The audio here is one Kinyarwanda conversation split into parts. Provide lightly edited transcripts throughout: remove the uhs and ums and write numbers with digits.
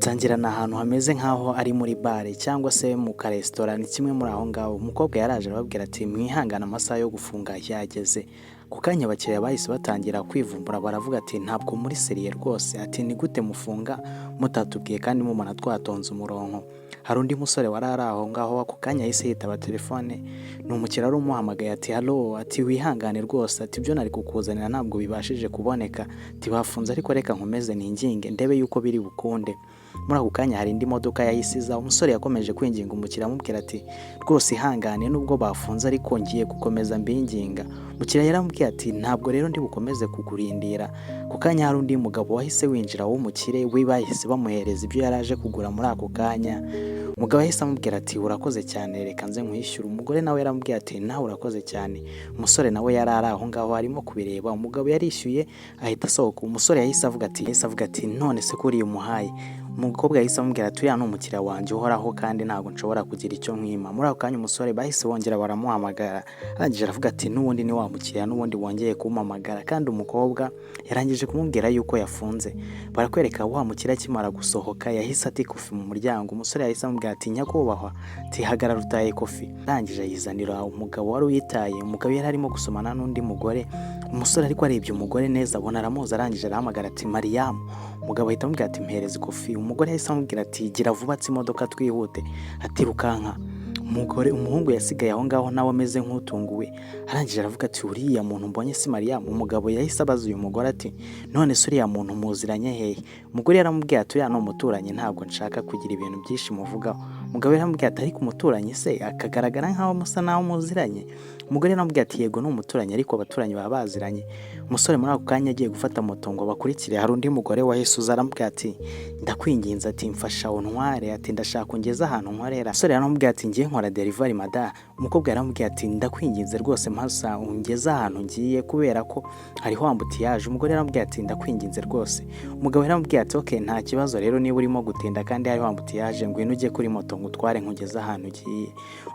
atangirana ahantu hameze nk'aho ari muri bare cyangwa se mu karesitora, ni kimwe muri aho ngaho. Umukobwa yaraje arababwira ati mwihangane amasaha yo gufunga yageze. Ku kanya abakiriya bahise batangira kwivumbura, baravuga ati ntabwo muri seriye rwose, ati ni gute mufunga mutatubwiye kandi mubona twatonze umurongo. Hari undi musore wari ari aho ngaho, ako kanya yahise yitaba telefone, ni umukiriya wari umuhamagaye ati halo, ati wihangane rwose, ati ibyo nari kukuzanira ntabwo bibashije kuboneka, ati bafunze ariko reka nkomeze ninginge ndebe yuko biri bukunde. Muri ako kanya hari indi modoka yahisiza, umusore yakomeje kwinginga umukiriya amubwira ati rwose ihangane nubwo bafunze ariko ngiye gukomeza mbinginga. Umukiriya yaramubwiye ati ntabwo rero ndi bukomeze kukurindira. Ku kanya hari undi mugabo wahise winjira w'umukire, we bahise bamuhereza ibyo yaraje kugura muri ako kanya. Umugabo yahise amubwira ati urakoze cyane reka nze nkwishyura. Umugore nawe yaramubwiye ati nawe urakoze cyane. Umusore nawe yari ari aho ngaho arimo kubireba, umugabo yarishyuye ahita asohoka. Umusore yahise avuga ati none se kuri umuhaye. Umukobwa yahise amubwira ati uriya ni umukiriya wanjye uhoraho kandi ntabwo nshobora kugira icyo nkwima. Muri ako kanya umusore bahise bongera baramuhamagara, arangije aravuga ati n'ubundi ni wa mukiriya n'ubundi wongeye kumpamagara, kandi umukobwa yarangije kumubwira yuko yafunze. Barakwereka wa mukiriya akimara gusohoka yahise ati kofi mu muryango. Umusore yahise amubwira ati nyakubahwa, ati hagarara utaye kofi. Arangije yizanira umugabo wari uyitaye. Umugabo yari arimo gusomana n'undi mugore. Umusore ariko arebye umugore neza abona aramuzi, arangije arahamagara ati Mariyamu. Umugabo ahita amubwira ati mpereze kofi. Umugore yahise amubwira ati gira vuba atse imodoka twihute, ati rukanka. Umuhungu yasigaye aho ngaho nawe ameze nk'utunguwe, arangije aravuga ati uriya muntu mbonye si Mariyamu. Umugabo yahise abaza uyu mugore ati none se uriya muntu muziranye hehe? Umugore yaramubwiye ati uriya ni umuturanyi, ntabwo nshaka kugira ibintu byinshi muvugaho. Umugabo yaramubwiye ati ariko umuturanyi se akagaragara nk'aho musa naho muziranye? Umugore yaramubwiye ati yego ni umuturanyi ariko abaturanyi baba baziranye. Umusore muri ako kanya agiye gufata moto ngo bakurikire, hari undi mugore wahise uza aramubwira ati ndakwinginze, ati mfasha untware, ati ndashaka ungeze ahantu nkorera. Umusore yaramubwiye ati ngiye nkora delivery mada. Umukobwa yaramubwiye ati ndakwinginze rwose mpasa ungeze ahantu ngiye kubera ko hariho ambutiyaje. Umugore yaramubwiye ati ndakwinginze rwose. Umugabo yaramubwiye ati okay nta kibazo rero, niba urimo gutinda kandi hariho ambutiyaje ngwino ujye kuri moto ngutware nkugeze ahantu ugiye.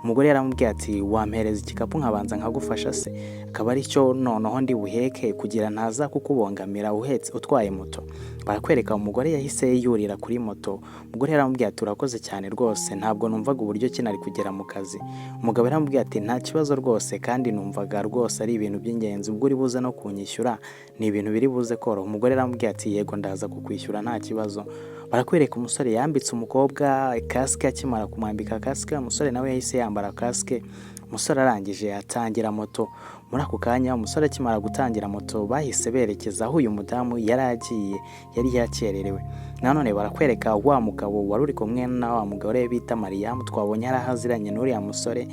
Umugore yaramubwiye ati wampereza igikapu nkabanza nkagufasha se, akaba ari cyo noneho ndi buheke kugira ntaza kukubongamira uhetse utwaye moto. Barakwereka umugore yahise yurira kuri moto. Umugore yaramubwiye ati urakoze cyane rwose, ntabwo numvaga uburyo ki nari kugera mu kazi. Umugabo yaramubwiye ati nta kibazo rwose, kandi numvaga rwose ari ibintu by'ingenzi, ubwo uri buze no kunyishyura ni ibintu biri buze koroha. Umugore yaramubwiye ati yego ndaza kukwishyura nta kibazo. Barakwereka umusore yambitse umukobwa kasike, akimara kumwambika kasike umusore nawe yahise yambara kasike. Umusore arangije atangira moto. Muri ako kanya umusore akimara gutangira moto bahise berekeza aho uyu mudamu yari agiye, yari yakererewe. Nanone barakwereka wa mugabo wari uri kumwe na wa mugore bita Mariyamu, twabonye ari ahaziranye n'uriya musore.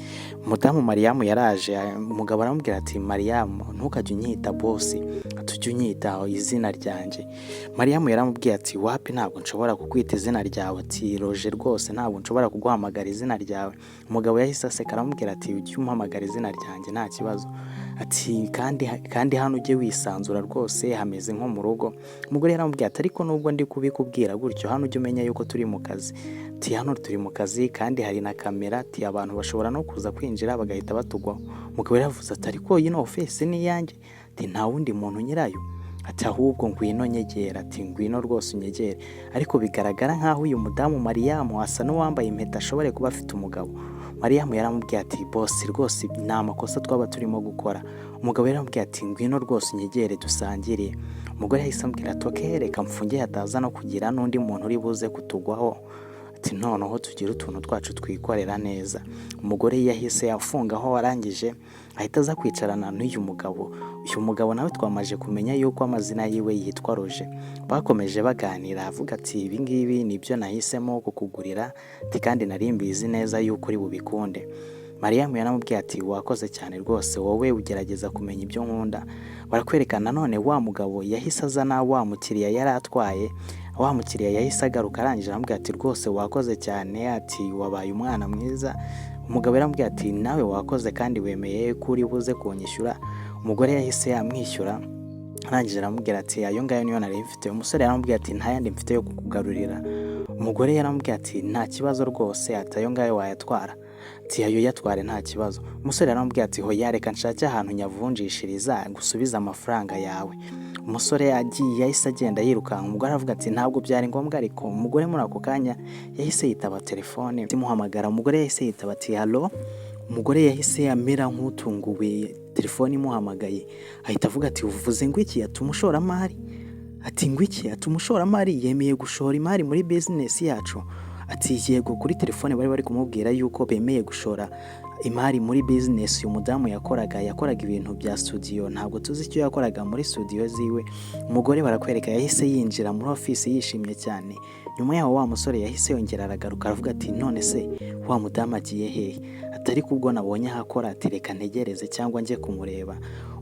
Umudamu Mariyamu yaraje, umugabo aramubwira ati Mariyamu ntukajye unyita boss, tujye unyita izina ryanjye. Mariyamu yaramubwiye ati wapi ntabwo nshobora kukwita izina ryawe, ati Roger rwose ntabwo nshobora kuguhamagara izina ryawe. Umugabo yahise aseka aramubwira ati ujye umpamagara izina ryanjye nta kibazo, ati kandi hano ujye wisanzura rwose hameze nko mu rugo. Umugore yaramubwiye ati ariko nubwo ndi kubikubwira gutyo hano ujye umenya yuko turi mu kazi, ati hano turi mu kazi kandi hari na kamera, ati abantu bashobora no kuza kwinjira bagahita batugwaho. Umugabo yaravuze ati ariko ino office ni iyanjye, ati nta wundi muntu nyirayo, ati ahubwo ngwino nyegera, ati ngwino rwose unyegere. Ariko bigaragara nk'aho uyu mudamu Mariyamu asa n'uwambaye impeta ashobore kuba afite umugabo. Mariyamu yaramubwiye ati boss rwose ni amakosa twaba turimo gukora. Umugabo yaramubwiye ati ngwino rwose unyegere dusangire. Umugore yahise amubwira ati okay reka mfunge hataza no kugira n'undi muntu uri buze kutugwaho, ati noneho tugira utuntu twacu twikorera neza. Umugore yahise afungaho, arangije ahita aza kwicarana n'uyu mugabo. Uyu mugabo nawe twamaje kumenya yuko amazina yiwe yitwa Roger. Bakomeje baganira avuga ati ibi ngibi nibyo nahisemo kukugurira, ati kandi nari mbizi neza yuko uri bubikunde. Mariyamu yaramubwiye ati wakoze cyane rwose, wowe ugerageza kumenya ibyo nkunda. Barakwerekana none wa mugabo yahise azana wa mukiriya yari atwaye. Wa mukiriya yahise agaruka, arangije aramubwira ati rwose wakoze cyane, ati wabaye umwana mwiza. Umugabo yaramubwiye ati nawe wakoze kandi wemeye ko uri buze kunyishyura. Umugore yahise yamwishyura, arangije aramubwira ati ayo ngayo niyo nari mfite. Umusore yaramubwiye ati nta yandi mfite yo kukugarurira. Umugore yaramubwiye ati nta kibazo rwose, ati ayo ngayo wayatwara. ati ayo yatware nta kibazo. Umusore aramubwira ati hoya reka nshake ahantu nyavunjishiriza gusubiza amafaranga yawe. Umusore agiye yahise agenda yirukanka, umugore aravuga ati ntabwo byari ngombwa, ariko umugore muri ako kanya yahise yitaba telefone imuhamagara. Umugore yahise yitaba ati halo. Umugore yahise amera nk'utunguwe, telefone imuhamagaye ahita avuga ati uvuze ngo iki? Ati umushoramari. Ati ngo iki? Ati umushoramari yemeye gushora imari muri business yacu. Ati yego. Kuri telefone bari kumubwira yuko bemeye gushora imari muri business uyu mudamu yakoraga ibintu bya studio, ntabwo tuzi icyo yakoraga muri studio ziwe. Umugore barakwereka yahise yinjira muri office yishimye cyane. Nyuma yaho wa musore yahise yongera aragaruka aravuga ati none se wa mudamu agiye hehe? Atari kubwo nabonye hakora, ati reka ntegereze cyangwa njye kumureba.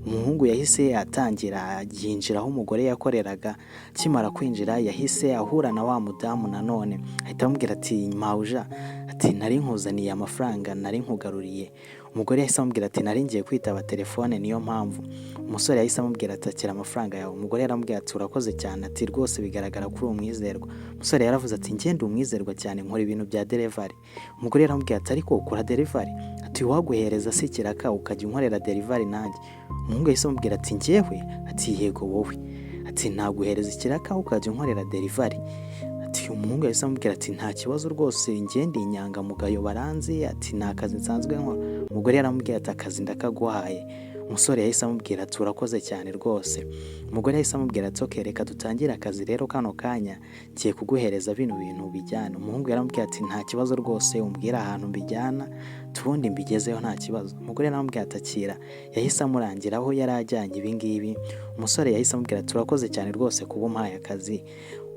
Umuhungu yahise atangira yinjira aho umugore yakoreraga. Kimara kwinjira yahise ahura na wa mudamu nanone, ahita amubwira ati mauja, ati nari nkuzaniye amafaranga nari nkugaruriye. Umugore yahise amubwira ati nari ngiye kwitaba telefone niyo mpamvu. Umusore yahise amubwira ati akira amafaranga yawe. Umugore yaramubwira ati urakoze cyane, ati rwose bigaragara kuri umwizerwa. Umusore yaravuze ati ngende umwizerwa cyane, nkora ibintu bya delivery. Umugore yaramubwira ati ariko ukora delivery? Ati waguhereza se ikiraka ukajya unkorera delivery nanjye? Umuhungu yahise amubwira ati njyewe? Ati yego wowe. Ati naguhereza ikiraka ukajya unkorera delivery? Ati umuhungu yahise amubwira ati nta kibazo rwose, ngende inyangamugayo baranzi, ati nta kazi nsanzwe nkora. Umugore yaramubwira ati akazi ndakaguhaye. Umusore yahise amubwira ati urakoze cyane rwose. Umugore yahise amubwira ati okay reka dutangire akazi rero kano kanya, ngiye kuguhereza bino bintu bijyana. Umuhungu yaramubwira ati nta kibazo rwose, umbwira ahantu mbijyana tubundi mbigezeho nta kibazo. Umugore yaramubwira ati akira. Yahise amurangira aho yari ajyanye ibingibi. Umusore yahise amubwira ati urakoze cyane rwose kuba umpaye akazi.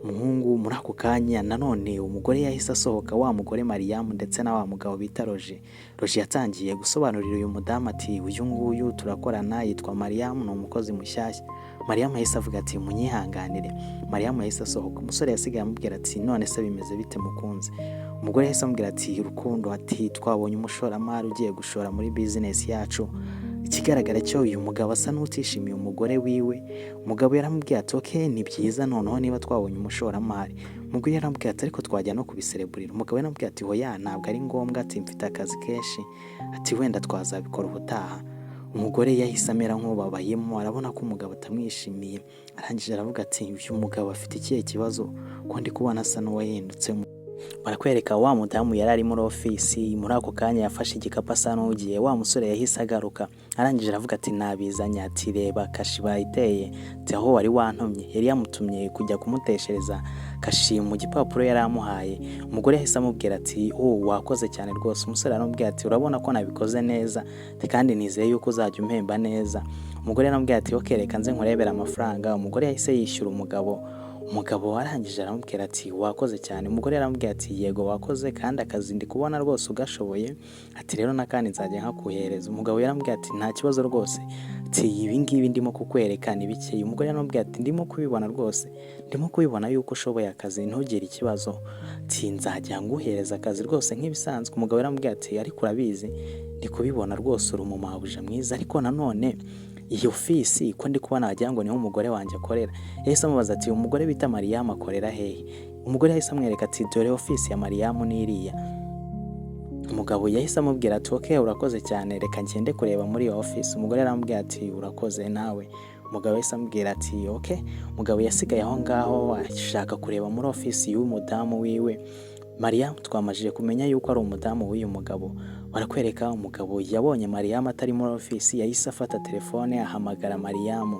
Umuhungu muri ako kanya nanone umugore yahise asohoka, wa mugore Mariyamu ndetse na wa mugabo bita Roger yatangiye gusobanurira uyu mudamu ati uyu nguyu turakorana, yitwa Mariyamu, ni umukozi mushyashya. Mariyamu yahise avuga ati munyihanganire. Mariyamu yahise asohoka. Umusore yasigaye amubwira ati none se bimeze bite mukunzi? Umugore yahise amubwira ati rukundo, ati twabonye umushoramari ugiye gushora muri business yacu. Ikigaragara cyo uyu mugabo asa n'utishimiye umugore wiwe. Umugabo yaramubwiye ati okay ni byiza noneho niba twabonye umushoramari. Umugore yaramubwiye ati ariko twajya no kubisereburira. Umugabo yaramubwiye ati hoya ntabwo ari ngombwa, ati mfite akazi kenshi, ati wenda twazabikora ubutaha. Umugore yahise amera nk'ubabayemo, arabona ko umugabo atamwishimiye. Arangije aravuga ati uyu mugabo afite ikihe kibazo ko ndi kubona asa n'uwahindutse. Barakwereka wa mudamu yari ari muri ofisi. Muri ako kanya yafashe igikapu asa n'ugiye. Wa musore yahise agaruka, arangije aravuga ati nabizanye, ati reba kashi bayiteye, ati aho wari wantumye. Yari yamutumye kujya kumuteshereza kashi mu gipapuro yari amuhaye. Umugore yahise amubwira ati wakoze cyane rwose. Umusore aramubwira ati urabona ko nabikoze neza, kandi nizeye yuko uzajya umpemba neza. Umugore aramubwira ati okay reka nze nkurebera amafaranga. Umugore yahise yishyura umugabo warangije aramubwira ati wakoze cyane. Umugore yaramubwira ati yego wakoze, kandi akazi ndi kubona rwose ugashoboye, ati rero nakandi nzajya nkakuhereza. Umugabo yaramubwira ati nta kibazo rwose, ati ibi ngibi ndimo kukwereka ni bike. Umugore yaramubwira ati ndimo kubibona rwose, ndimo kubibona yuko ushoboye akazi, ntugire ikibazo, ati nzajya nguhereza akazi rwose nk'ibisanzwe. Umugabo yaramubwira ati ariko urabizi ndi kubibona rwose uri umumabuje mwiza, ariko nanone iyi ofisi ko ndi kubona wagira ngo niho umugore wanjye akorera. Yahise amubaza ati umugore bita Mariyamu akorera hehe? Umugore yahise amwereka ati dore ofisi ya Mariyamu n'iriya. Umugabo yahise amubwira ati okay urakoze cyane, reka ngende kureba muri iyo ofisi. Umugore aramubwira ati urakoze nawe. Umugabo yahise amubwira ati okay. Umugabo yasigaye aho ngaho ashaka kureba muri ofisi y'uyu mudamu wiwe. Mariyamu twamajije kumenya yuko ari umudamu w'uyu mugabo. Barakwereka umugabo yabonye Mariyamu atari muri ofisi, yahise afata telefone ahamagara Mariyamu.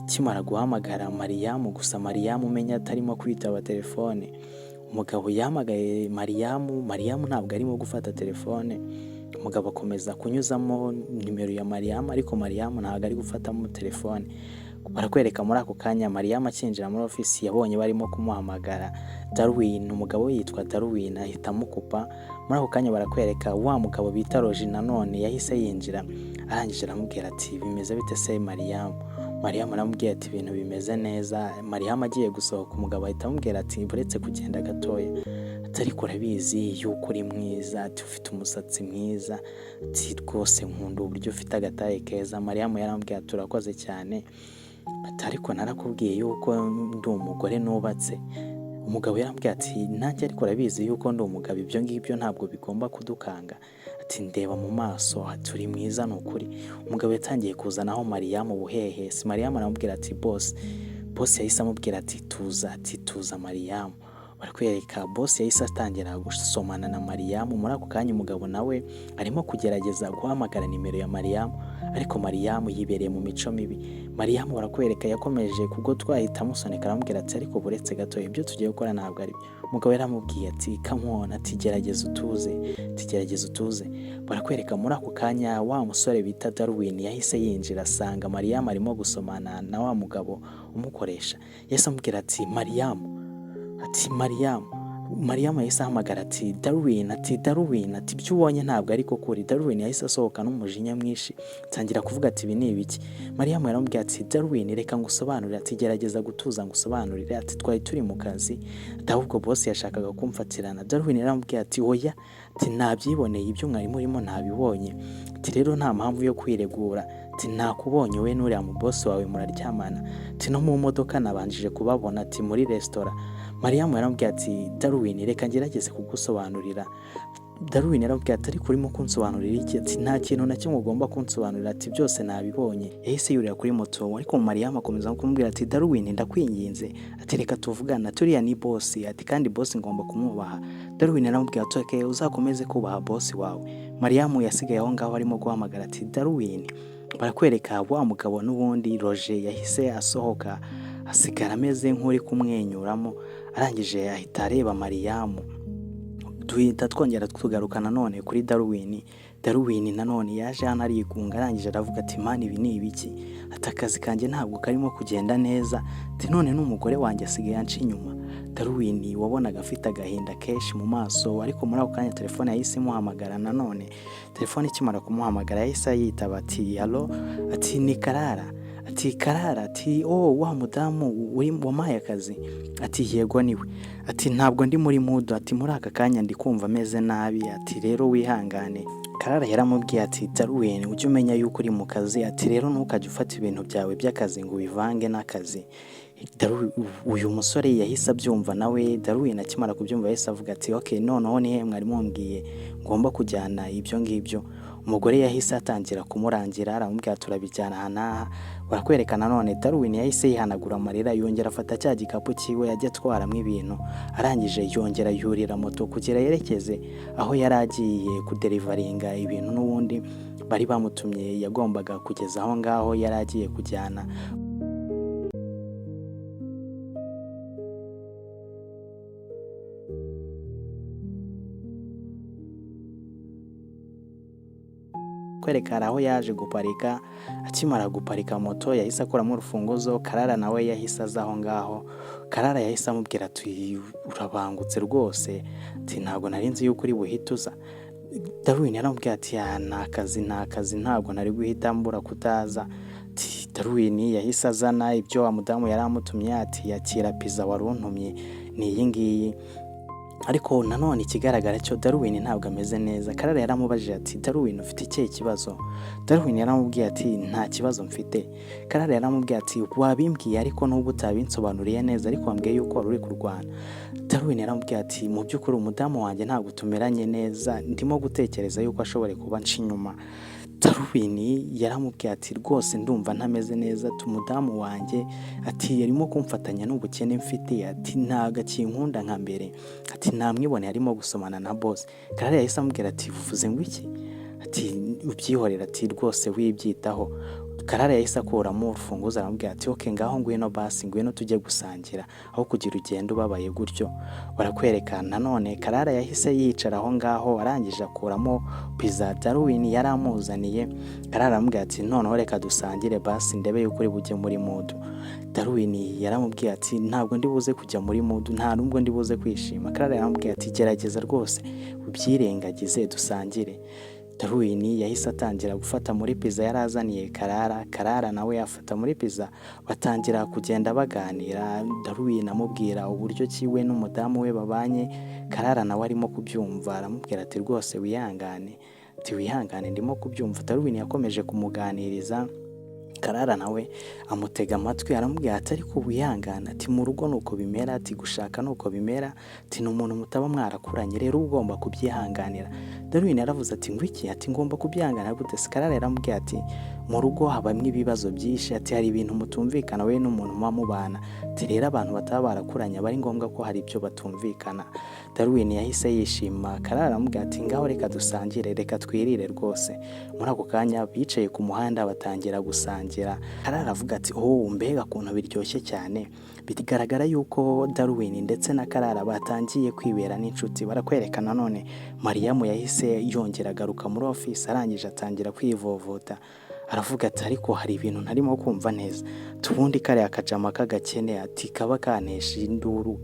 Kimara guhamagara Mariyamu, gusa Mariyamu umenya atarimo kwitaba telefone. Umugabo yahamagaye Mariyamu ntabwo arimo gufata telefone. Umugabo akomeza kunyuzamo nimero ya Mariyamu, ariko Mariyamu ntabwo ari gufatamo telefone. Barakwereka muri ako kanya Mariyamu akinjira muri ofisi yabonye barimo kumuhamagara Darwin. Umugabo yitwa Darwin ahita amukupa. Muri ako kanya barakwereka wa mugabo bita Roger nanone yahise yinjira, arangije aramubwira ati bimeze bite se Mariyamu? Mariyamu aramubwira ati ibintu bimeze neza. Mariyamu agiye gusohoka, umugabo ahita amubwira ati buretse kugenda gatoya, ati ariko urabizi yuko uri mwiza, ati ufite umusatsi mwiza, ati rwose nkunda uburyo ufite agataye keza. Mariyamu yaramubwira ati urakoze cyane, ati ariko narakubwiye yuko ndi umugore nubatse. umugabo yaramubwiye ati nanjye ariko urabizi yuko ndi umugabo, ibyo ngibyo ntabwo bigomba kudukanga. Ati ndeba mu maso, ati uri mwiza ni ukuri. Umugabo yatangiye kuzanaho Mariyamu buhehesi. Mariyamu aramubwira ati bosi. Bosi yahise amubwira ati tuza, ati tuza Mariyamu. Barakwereka bosi yahise atangira gusomana na Mariyamu. Muri ako kanya umugabo nawe arimo kugerageza guhamagara nimero ya Mariyamu, ariko Mariyamu yibereye mu mico mibi. Mariyamu barakwereka yakomeje kubwo twahita amusoneka aramubwira ati ariko buretse gato, ibyo tugiye gukora ntabwo ari byo. Umugabo yaramubwiye ati come on, ati gerageza utuze, ati gerageza utuze. Barakwereka muri ako kanya wa musore bita Darwin yahise yinjira asanga Mariyamu arimo gusomana na wa mugabo umukoresha. Yahise amubwira ati Mariyamu, ati Mariyamu yahise ahamagara ati Darwin, ati Darwin, ati ibyo ubonye ntabwo ariko kuri. Darwin yahise asohoka n'umujinya mwinshi atangira kuvuga ati ibi ni ibiki. Mariyamu yaramubwiye ati Darwin reka ngusobanurire, ati gerageza gutuza ngusobanurire, ati twari turi mu kazi, ahubwo boss yashakaga kumfatirana. Darwin yaramubwiye ati oya, ati nabyiboneye, ibyo mwari murimo ntabibonye, ati rero nta mpamvu yo kwiregura, ati nakubonye we n'uriya mu boss wawe muraryamana, ati no mu modoka nabanjije kubabona, ati muri restaurant. Mariyamu yaramubwiye ati Darwin reka ngerageze kugusobanurira. Darwin yaramubwiye ati ariko urimo kunsobanurira iki? Ati nta kintu na kimwe ugomba kunsobanurira, ati byose nabibonye. Yahise yurira kuri moto, ariko Mariyamu akomeza kumubwira ati Darwin ndakwinginze, ati reka tuvugana, turiya ni boss, ati kandi boss ngomba kumwubaha. Darwin yaramubwiye ati okay, uzakomeze kubaha boss wawe. Mariyamu yasigaye aho ngaho arimo guhamagara ati Darwin. Barakwereka wa mugabo n'ubundi Roger yahise asohoka asigara ameze nk'uri kumwenyuramo, arangije ahita areba Mariyamu. Duhita twongera tugaruka nanone kuri Darwin. Darwin nanone yaje hano arigunga, arangije aravuga ati mani ibi ni ibiki, ati akazi kanjye ntabwo karimo kugenda neza, ati none n'umugore wanjye asigaye anca inyuma. Darwin wabonaga afite agahinda kenshi mu maso, ariko muri ako kanya telefone yahise imuhamagara nanone. Telefone ikimara kumuhamagara yahise yitaba ati allo, ati ni Karara. Ati Karara, ati wa mudamu uri wamaye akazi, ati yego niwe, ati ntabwo ndi muri mood, ati muri aka kanya ndi kumva meze nabi, ati rero wihangane. Karara yaramubwiye ati Darwin ujye umenya yuko uri mu kazi, ati rero ntukajye ufata ibintu byawe by'akazi ngo bivange n'akazi. Uyu musore yahise abyumva nawe. Darwin akimara kubyumva yahise avuga ati okay, noneho ni mwari mumbwiye ngomba kujyana ibyo ngibyo. Umugore yahise atangira kumurangira, aramubwira turabijyana hanaha. Barakwerekana none Darwin yahise yihanagura amarira, yongera afata cya gikapu cyiwe yajya atwaramo ibintu, arangije yongera yurira moto kugera yerekeze aho yari agiye kuderivaringa ibintu n'ubundi bari bamutumye yagombaga kugeza aho ngaho yari agiye kujyana. Kwerekana aho yaje guparika. Akimara guparika moto yahise akuramo urufunguzo. Karara nawe yahise aza aho ngaho. Karara yahise amubwira ati urabangutse rwose, ati ntabwo nari nzi yuko uri buhituza. Darwin yaramubwiye ati nta kazi ntabwo nari guhita mbura kutaza. Ati Darwin yahise azana ibyo wa mudamu yari amutumye, ati yakira pizza wari untumye ni iyi ngiyi. Ariko nanone ikigaragara cyo Darwin ntabwo ameze neza. Karara yaramubajije ati Darwin ufite ikihe kibazo? Darwin yaramubwiye ati nta kibazo mfite. Karara yaramubwiye ati wabimbwiye ariko n'ubu utabinsobanuriye neza, ariko wambwiye yuko wari uri kurwana. Darwin yaramubwiye ati mu by'ukuri umudamu wanjye ntabwo tumeranye neza, ndimo gutekereza yuko ashobora kuba anca inyuma. Darwin yaramubwiye ati rwose ndumva ntameze neza, umudamu wanjye ati yarimo kumfatanya n'ubukene mfite, ati ntago akinkunda nka mbere, ati namwibone arimo gusomana na boss. Karara yahise amubwira ati uvuze ngo iki? Ati ubyihorera, ati rwose wibyitaho. Karara yahise akuramo urufunguzo aramubwira ati okay, ngaho ngwino basi, ngwino tujye gusangira aho kugira ugenda ubabaye gutyo. Barakwerekana nanone Karara yahise yicara aho ngaho, arangije akuramo pizza Darwin yari amuzaniye. Karara aramubwira ati noneho reka dusangire basi ndebe yuko uri bujye muri mood. Darwin yaramubwiye ati ntabwo ndi buze kujya muri mood, nta nubwo ndi buze kwishima. Karara yaramubwiye ati gerageza rwose ubyirengagize dusangire. Darwin yahise atangira gufata muri pizza yarazaniye Karara. Karara nawe yafata muri pizza, batangira kugenda baganira. Darwin amubwira uburyo kiwe n'umudamu we babanye. Karara nawe arimo kubyumva, aramubwira ati rwose wihangane, ati wihangane ndimo kubyumva. Darwin yakomeje kumuganiriza. Karara nawe amutega amatwi aramubwira ati ariko wihangana, ati mu rugo nuko bimera, ati gushaka nuko bimera, ati ni umuntu mutaba mwarakuranye rero ugomba kubyihanganira. Darwin yaravuze ati ngo iki, ati ngomba kubyihanganira gute se? Karara yaramubwiye ati mu rugo habamo ibibazo byinshi, ati hari ibintu mutumvikana we n'umuntu muba mubana, ati rero abantu bataba barakuranye aba ari ngombwa ko hari ibyo batumvikana. Darwin yahise yishima. Karara aramubwira ati ngaho reka dusangire, reka twirire rwose. Muri ako kanya bicaye ku muhanda batangira gusangira. Karara avuga ati mbega ukuntu biryoshye cyane. Bigaragara yuko Darwin ndetse na Karara batangiye kwibera n'inshuti. Barakwereka nanone Mariyamu yahise yongera agaruka muri office arangije atangira kwivovota. Aravuga ati ariko hari ibintu ntarimo kumva neza, tubundi kare akajama k'agakene, ati kaba kanesha induru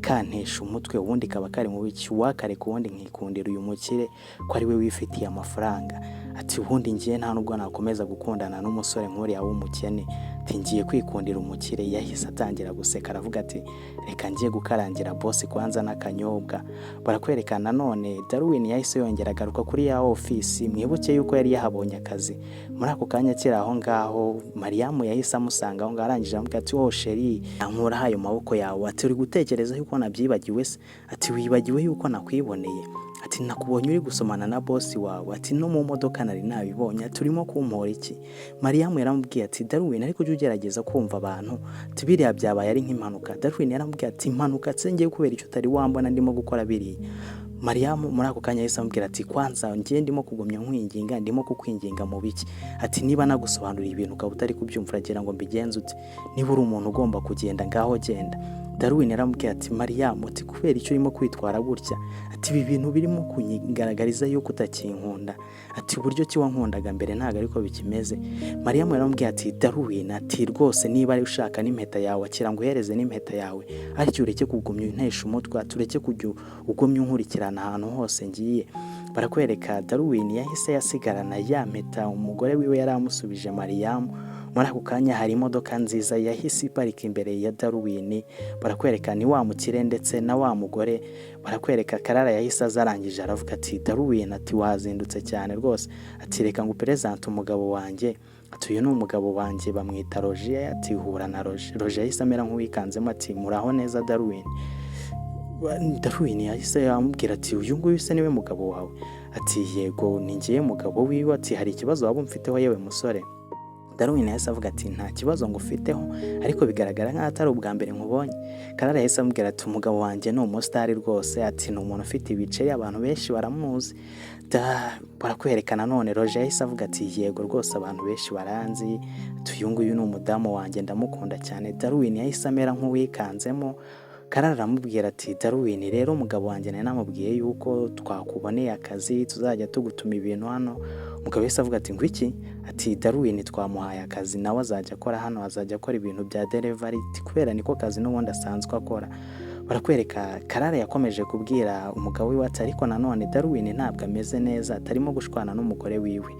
kantesha umutwe, ubundi kaba kari mu biki, wakareka ubundi nkikundira uyu mukire ko ari we wifitiye amafaranga. Ati ubundi ngiye nta nubwo nakomeza gukundana n'umusore nk'uriya w'umukene, ati ngiye kwikundira umukire. Yahise atangira guseka aravuga ati reka ngiye gukarangira boss kwanza n'akanyobwa. Barakwereka nanone Darwin yahise yongera agaruka kuri ya office. Mwibuke yuko yari yahabonye akazi. Muri ako kanya kiri aho ngaho Mariyamu yahise amusanga aho arangije aramubwira ati sheri ankura hayo maboko yawe, ati uri gutekereza yuko nabyibagiwe se? Ati wibagiwe yuko nakwiboneye, ati nakubonye uri gusomana na boss wawe, ati no mu modoka nari nabibonye, turimo kumpora iki? Mariyamu yaramubwiye ati Darwin ariko ujye ugerageza kumva abantu, ati biriya byabaye ari nk'impanuka. Darwin yaramubwiye ati impanuka se ngiye kubera icyo utari wambona ndimo gukora biriya? Mariyamu muri ako kanya yahise amubwira ati kwanza ngiye ndimo kugumya nkwinginga, ndimo kukwinginga mu biki? Ati niba nagusobanurira ibintu ukaba utari kubyumva uragira ngo mbigenze ute? Niba uri umuntu ugomba kugenda ngaho genda. Darwin yaramubwiye ati Mariyamu, ati kubera icyo urimo kwitwara gutya? Ati ibi bintu birimo kunyigaragariza yuko utakinkunda, ati uburyo ki wankundaga mbere ntago ariko bikimeze. Mariyamu yaramubwiye ati Darwin, ati rwose niba ari ushaka n'impeta yawe akira ngo uhereze n'impeta yawe, ariko ureke kugumya untesha umutwe, tureke kujya ugumya unkurikirana ahantu hose ngiye. Barakwereka Darwin yahise yasigarana ya mpeta umugore wiwe yari amusubije Mariyamu. Muri ako kanya hari imodoka nziza yahise iparika imbere ya Darwin. Barakwereka ni wa mukire ndetse na wa mugore. Barakwereka Karara yahise azarangije aravuga ati Darwin, ati wazindutse cyane rwose, ati reka ngo present umugabo wanjye, ati uyu ni umugabo wanjye bamwita Roger, ati hura na Roger. Roger yahise amera nk'uwikanzemo ati muraho neza Darwin. Darwin yahise yamubwira ati uyu nguyu se niwe mugabo wawe? Ati yego ni ngiye mugabo wiwe. Ati hari ikibazo waba umfiteho yewe musore? Darwin yahise avuga ati nta kibazo ngufiteho, ariko bigaragara nk'aho atari ubwa mbere nkubonye. Karara yahise amubwira ati umugabo wanjye ni umusitari rwose, ati ni umuntu ufite ibice abantu benshi baramuzi. Barakwerekana none Roger yahise avuga ati yego rwose abantu benshi baranzi, ati uyu nguyu ni umudamu wanjye ndamukunda cyane. Darwin yahise amera nk'uwikanzemo. Karara aramubwira ati Darwin rero umugabo wanjye nari namubwiye yuko twakuboneye akazi tuzajya tugutuma ibintu hano. Umugabo yahise avuga ati ngo iki? Ati Darwin twamuhaye akazi nawe azajya akora hano, azajya akora ibintu bya delivery, kubera niko kazi n'ubundi asanzwe akora. Barakwereka Karara yakomeje kubwira umugabo wiwe ati ariko nanone Darwin ntabwo ameze neza, atarimo gushwana n'umugore wiwe.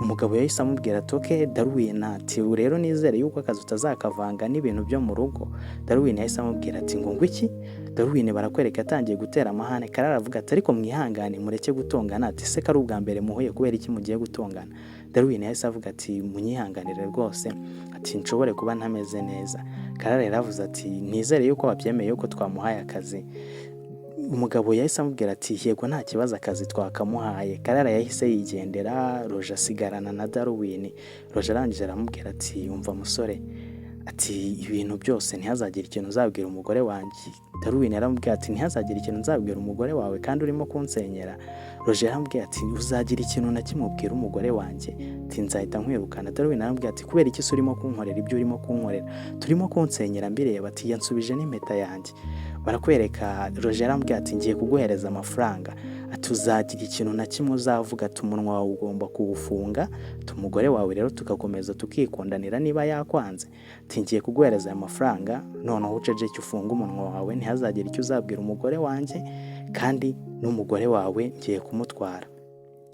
Umugabo yahise amubwira ati okay Darwin, ati rero nizere yuko akazi utazakavanga n'ibintu byo mu rugo. Darwin yahise amubwira ati ngo iki? Darwin barakwereka atangiye gutera amahane. Karara avuga ati ariko mwihangane mureke gutongana, ati se kari ubwa mbere muhuye kubera iki mugiye gutongana? Darwin yahise avuga ati munyihanganire rwose, ati nshobore kuba ntameze neza. Karara yaravuze ati nizere yuko wabyemeye yuko twamuhaye akazi. Umugabo yahise amubwira ati yego nta kibazo akazi twakamuhaye. Karara yahise yigendera. Roger asigarana na Darwin. Roger arangije aramubwira ati umva musore, ati ibintu byose ntihazagire ikintu uzabwira umugore wanjye. Darwin yaramubwira ati ntihazagire ikintu nzabwira umugore wawe kandi urimo kunsenyera. Roger yaramubwira ati uzagira ikintu na kimwe ubwira umugore wanjye, ati nzahita nkwirukana. Darwin yaramubwira ati kubera iki urimo kunkorera ibyo urimo kunkorera? Turimo kunsenyera mbireba. Ati yansubije n'impeta yanjye. Barakwereka Roger yaramubwira ati ngiye kuguhereza amafaranga, ati uzagira ikintu na kimwe uzavuga, ati umunwa wawe ugomba kuwufunga, ati umugore wawe rero tugakomeza tukikundanira niba yakwanze. Ati ngiye kuguhereza amafaranga noneho uceceke ufunga umunwa wawe, ntihazagire icyo uzabwira umugore wanjye kandi n'umugore wawe ngiye kumutwara.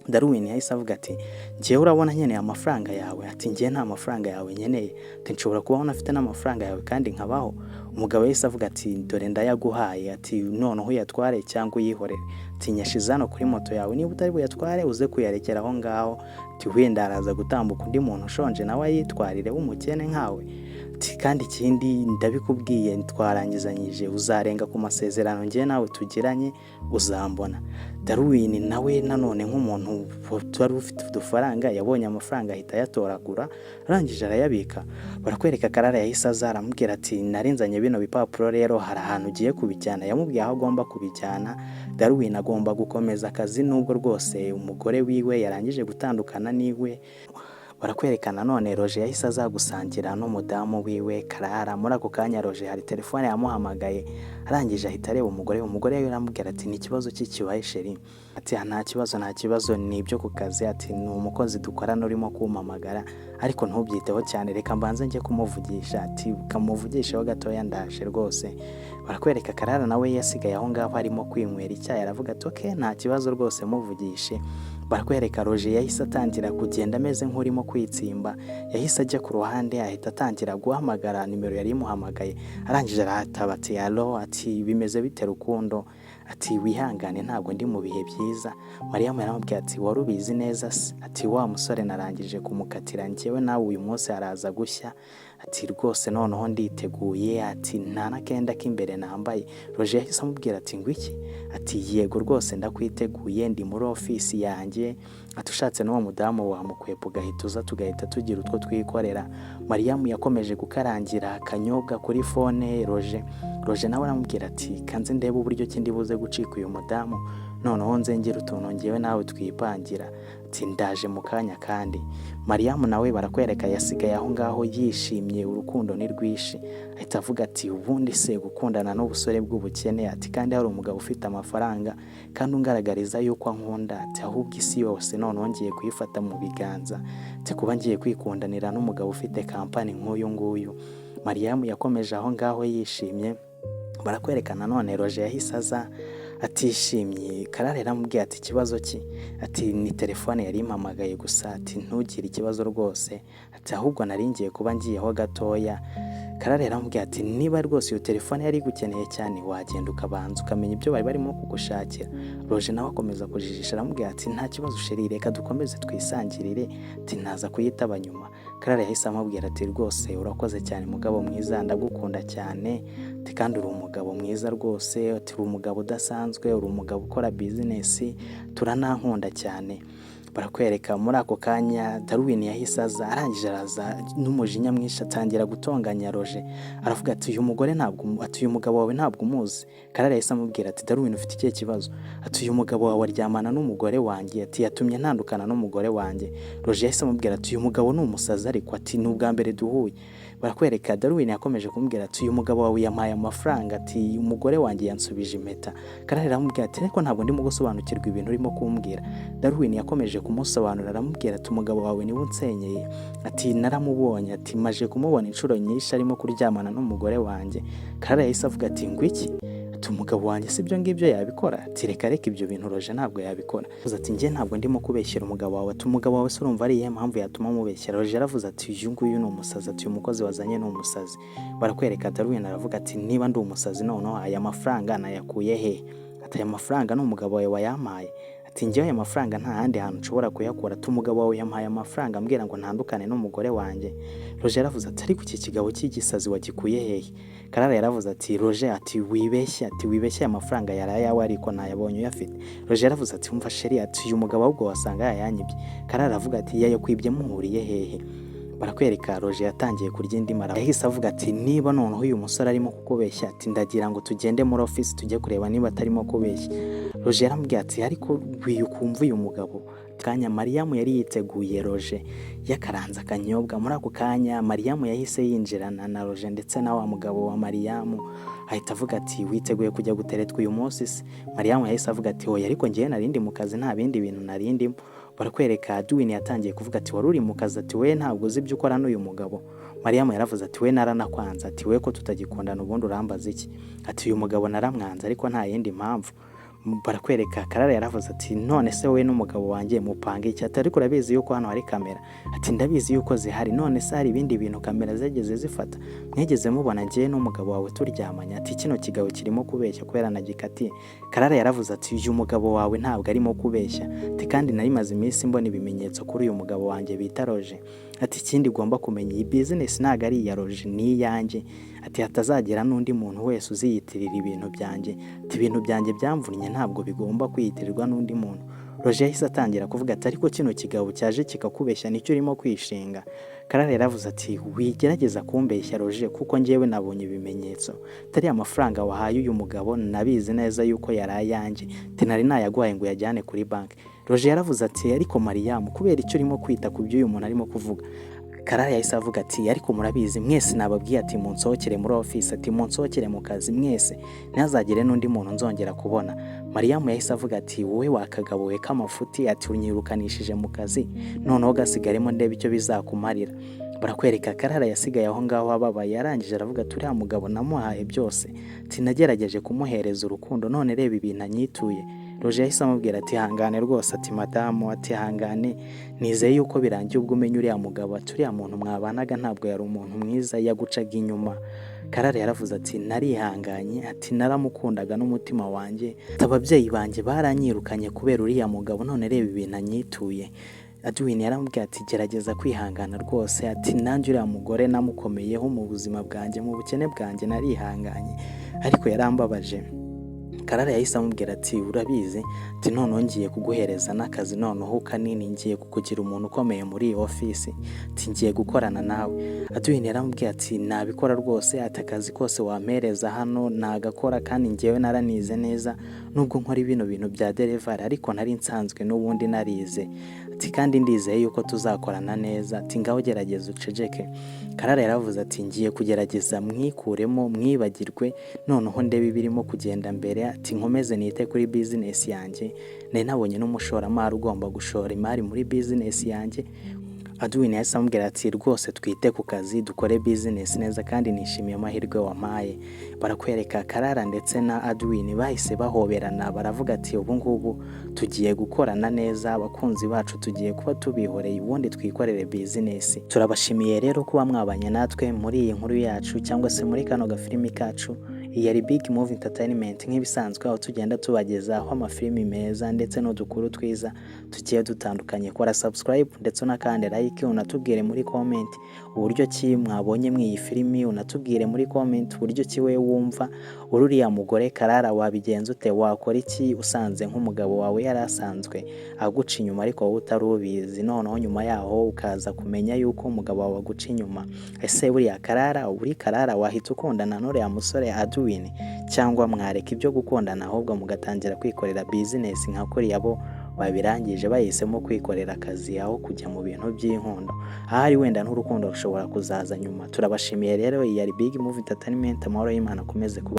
Darwin yahise avuga ati njyewe urabona nkeneye amafaranga yawe, ati njye nta mafaranga yawe nkeneye, ati nshobora kubaho ntafite n'amafaranga yawe kandi nkabaho. Umugabo yahise avuga ati dore ndayaguhaye, ati noneho uyatware cyangwa uyihorere, ati nyashize hano kuri moto yawe, niba utari buyatware uze kuyarekera aho ngaho, ati wenda araza gutambuka undi muntu ushonje nawe ayitwarire w'umukene nkawe. Ati kandi ikindi ndabikubwiye twarangizanyije, uzarenga ku masezerano njye nawe tugiranye uzambona. Darwin nawe nanone nk'umuntu wari ufite udufaranga yabonye amafaranga ahita yatoragura arangije arayabika. Barakwereka Karara yahise azaramubwira ati narinzanye bino bipapuro rero hari ahantu ugiye kubijyana, yamubwiye aho agomba kubijyana. Darwin agomba gukomeza akazi nubwo rwose umugore wiwe yarangije gutandukana niwe. Barakwerekana none Roger yahise azagusangira n'umudamu wiwe Karara. Muri ako kanya Roger hari telefone yamuhamagaye, arangije ahita areba umugore we aramubwira ati ni ikibazo kibaye sheri, ati nta kibazo ni ibyo ku kazi, ati ni umukozi dukorana urimo kumpamagara ariko ntubyiteho cyane, reka mbanze njye kumuvugisha, ati ukamuvugishaho gatoya ndaje rwose. Barakwereka Karara nawe yasigaye aho ngaho arimo kwinywera icyayi, aravuga ati okay nta kibazo rwose muvugishe. Barakwereka Roger yahise atangira kugenda ameze nk'urimo kwitsimba, yahise ajya ku ruhande ahita atangira guhamagara nimero yari imuhamagaye, arangije arataba ati allo, ati bimeze bite Rukundo, ati wihangane ntabwo ndi mu bihe byiza. Mariyamu yaramubwiye ati wari ubizi neza se, ati wa musore narangije kumukatira njyewe nawe uyu munsi araza gushya, ati rwose noneho nditeguye, ati nta nakenda k'imbere nambaye. Roger yahise amubwira ati ngwiki, ati yego rwose ndakwiteguye ndi muri ofisi yanjye, ati ushatse n'uwo mudamu wamukwepa ugahita uza tugahita tugira utwo twikorera. Mariyamu yakomeje gukarangira akanyobwa kuri fone Roger nawe aramubwira ati kanze ndebe uburyo ki ndibuze gucika uyu mudamu, noneho nzengera utuntu njyewe nawe twipangira, ati ndaje mu kanya kandi. Mariyamu nawe barakwereka yasigaye aho ngaho yishimye, urukundo ni rwishi, ahita avuga ati ubundi se gukundana n'ubusore bw'ubukene, ati kandi hari umugabo ufite amafaranga kandi ungaragariza yuko ankunda, ati ahubwo isi yose noneho ngiye kuyifata mu biganza, ati kuba ngiye kwikundanira n'umugabo ufite kampani nk'uyu nguyu. Mariyamu yakomeje aho ngaho yishimye. Barakwerekana none Roger yahise aza atishimye. Karara yaramubwiye ati ikibazo ki, ati ni telefone yari impamagaye gusa, ati ntugire ikibazo rwose, ati ahubwo nari ngiye kuba ngiyeho gatoya. Karara yaramubwiye ati niba rwose iyo telefone yari gukeneye cyane wagenda ukabanza ukamenya ibyo bari barimo kugushakira. Roger nawe akomeza kujijisha aramubwiye ati nta kibazo sheri, reka dukomeze twisangirire, ati naza kuyitaba nyuma. Karara yahise amubwira ati rwose urakoze cyane mugabo mwiza, ndagukunda cyane, ati kandi uri umugabo mwiza rwose, ati uri umugabo udasanzwe, uri umugabo ukora business, turanankunda cyane. Barakwereka muri ako kanya Darwin yahise aza, arangije araza n'umujinya mwinshi atangira gutonganya Roger, aravuga ati uyu mugabo wawe ntabwo umuzi. Karara yahise amubwira ati Darwin ufite ikihe kibazo, ati uyu mugabo wawe aryamana n'umugore wanjye, ati yatumye ntandukana n'umugore wanjye. Roger yahise amubwira ati uyu mugabo ni umusazi ariko, ati ni ubwa mbere duhuye. Barakwereka Darwin yakomeje kumubwira ati uyu mugabo wawe yampaye amafaranga, ati umugore wanjye yansubije impeta. Karara aramubwira ati ariko ntabwo ndimo gusobanukirwa ibintu urimo kumbwira. Darwin yakomeje kumusobanurira aramubwira ati umugabo wawe niwe unsenyeye, ati naramubonye, ati maje kumubona inshuro nyinshi arimo kuryamana n'umugore wanjye. Karara yahise avuga ati ngwiki, ati umugabo wanjye si byo ngibyo yabikora, ati reka ibyo bintu Roger ntabwo yabikora. Ati njye ntabwo ndimo kubeshyera umugabo wawe, ati umugabo wawe se urumva ari iyihe mpamvu yatuma mubeshyera. Roger aravuze ati uyu nguyu ni umusazi, ati uyu mukozi wazanye ni umusazi. Barakwereka Darwin aravuga ati niba ndi umusazi noneho aya mafaranga nayakuye he, ati aya mafaranga ni umugabo wawe wayampaye, ati njyewe aya mafaranga nta handi hantu nshobora kuyakura, ati umugabo wawe yampaye amafaranga ambwira ngo ntandukane n'umugore wanjye. Roger yaravuze ati ariko iki kigabo cy'igisazi wagikuye hehe. Karara yaravuze ati Roger, ati wibeshye, aya mafaranga yari ayawe ariko ntayabonye uyafite. Roger yaravuze ati umva sheri, ati uyu mugabo ahubwo wasanga yayanyibye. Karara aravuga ati yayakwibye muhuriye hehe. Barakwereka Roger yatangiye kurya indi mara, yahise avuga ati niba noneho uyu musore arimo kukubeshya, ati ndagira ngo tugende muri office tujye kureba niba atarimo kubeshya. Roger yaramubwiye ati ariko wiyukumva uyu mugabo. Kanya Mariyamu yari yiteguye Roger yakaranza akanyobwa. Muri ako kanya Mariyamu yahise yinjirana na Roger ndetse na wa mugabo wa Mariyamu, ahita avuga ati witeguye kujya guteretwa uyu munsi se. Mariyamu yahise avuga ati oya ariko ngiye narindi mu kazi nta bindi bintu narindimo. Barakwereka Darwin yatangiye kuvuga ati wari uri mu kazi, ati we ntabwo uzi ibyo ukora n'uyu mugabo. Mariyamu yaravuze ati we naranakwanza, ati we ko tutagikundana ubundi urambaza iki, ati uyu mugabo naramwanza ariko nta yindi mpamvu. barakwereka. Karara yaravuze ati none se wowe n'umugabo wanjye mupanga iki? Ati ariko urabizi yuko hano hari kamera? Ati ndabizi yuko zihari, none se hari ibindi bintu kamera zageze zifata? Mwegeze mubona njye n'umugabo wawe turyamanye? Ati kino kigabo kirimo kubeshya kubera nagikatiye. Karara yaravuze ati uyu mugabo wawe ntabwo arimo kubeshya, ati kandi nari maze iminsi mbona ibimenyetso kuri uyu mugabo wanjye bita Roger. Ati ikindi ugomba kumenya, iyi business ntabwo ari iya Roger, ni iyanjye. Ati hatazagira n'undi muntu wese uziyitirira ibintu byanjye. Ati ibintu byanjye byamvunnye ntabwo bigomba kwiyitirirwa n'undi muntu. Roger yahise atangira kuvuga ati ariko kino kigabo cyaje kikakubeshya nicyo urimo kwishinga. Karara yaravuze ati wigerageza kumbeshya Roger, kuko njyewe nabonye ibimenyetso. Atari amafaranga wahaye uyu mugabo nabizi neza yuko yari ayanjye. Ati nari nayaguhaye ngo yajyane kuri banki. Roger yaravuze ati ariko Mariam, kubera icyo urimo kwita ku byo uyu muntu arimo kuvuga? Karara yahise avuga ati ariko murabizi mwese nababwiye ati munsohokere muri office, ati munsohokere mu kazi mwese, ntazagire n'undi muntu nzongera kubona. Mariam yahise avuga ati wowe wakagabo we k'amafuti, ati unyirukanishije mu kazi, noneho gasigaremo ndebe icyo bizakumarira. Barakwereka. Karara yasigaye aho ngaho ababaye, yarangije aravuga ati uriya mugabo namuhaye byose, ati nagerageje kumuhereza urukundo, none reba ibintu anyituye. Roger yahise amubwira ati hangane rwose, ati madamu, ati hangane, nizeye yuko birangiye ubwo umenya uriya mugabo, ati uriya muntu mwabanaga ntabwo yari umuntu mwiza, yagucaga inyuma. Karara yaravuze ati narihanganye, ati naramukundaga n'umutima wanjye, ababyeyi banjye baranyirukanye kubera uriya mugabo, none reba ibintu anyituye. Adwin yaramubwiye ati gerageza kwihangana rwose, ati nanjye uriya mugore namukomeyeho mu buzima bwanjye, mu bukene bwanjye narihanganye, ariko yarambabaje. Karara yahise amubwira ati urabizi, ati noneho ngiye kuguhereza n'akazi noneho kanini, ngiye kukugira umuntu ukomeye muri iyi office, ati ngiye gukorana nawe. Adwin yaramubwiye ati nabikora rwose, ati akazi kose wampereza hano nagakora, kandi njyewe naranize neza, nubwo nkora ibino bintu bya delivery ariko nari nsanzwe n'ubundi narize, ati kandi ndizeye yuko tuzakorana neza, ati ngaho gerageza uceceke. Karara yaravuze ati ngiye kugerageza mwikuremo mwibagirwe, noneho ndebe ibirimo kugenda mbere, ati nkomeze nite kuri business yanjye, nari nabonye n'umushoramari ugomba gushora imari muri business yanjye. Adwin yahise amubwira ati rwose twite ku kazi dukore business neza, kandi nishimiye amahirwe wampaye. Barakwereka. Karara ndetse na Adwin bahise bahoberana, baravuga ati ubu ngubu tugiye gukorana neza, abakunzi bacu tugiye kuba tubihoreye ubundi twikorere business. Turabashimiye rero kuba mwabanye natwe muri iyi nkuru yacu cyangwa se muri kano gafilimi kacu. Iyi ari Big Movie Entertainment, nk'ibisanzwe aho tugenda tubagezaho amafilimi meza ndetse n'udukuru twiza tugiye dutandukanye. Kora subscribe ndetse unakande like, unatubwire muri comment uburyo ki mwabonye mw'iyi filimi, unatubwire muri comment uburyo ki we wumva ururiya mugore Karara wabigenza ute, wakora iki usanze nk'umugabo wawe yari asanzwe aguca inyuma ariko wowe utarubizi, noneho nyuma yaho ukaza kumenya yuko umugabo wawe aguca inyuma. Ese buriya Karara wahita ukundana n'uriya musore Adwin, cyangwa mwareka ibyo gukundana ahubwo mugatangira kwikorera business nka kuriya bo babirangije bahisemo kwikorera akazi aho kujya mu bintu by'inkondo, ahari wenda n'urukundo rushobora kuzaza nyuma. Turabashimiye rero. Iyi ari Big Movie Entertainment, amahoro y'Imana akomeze kuba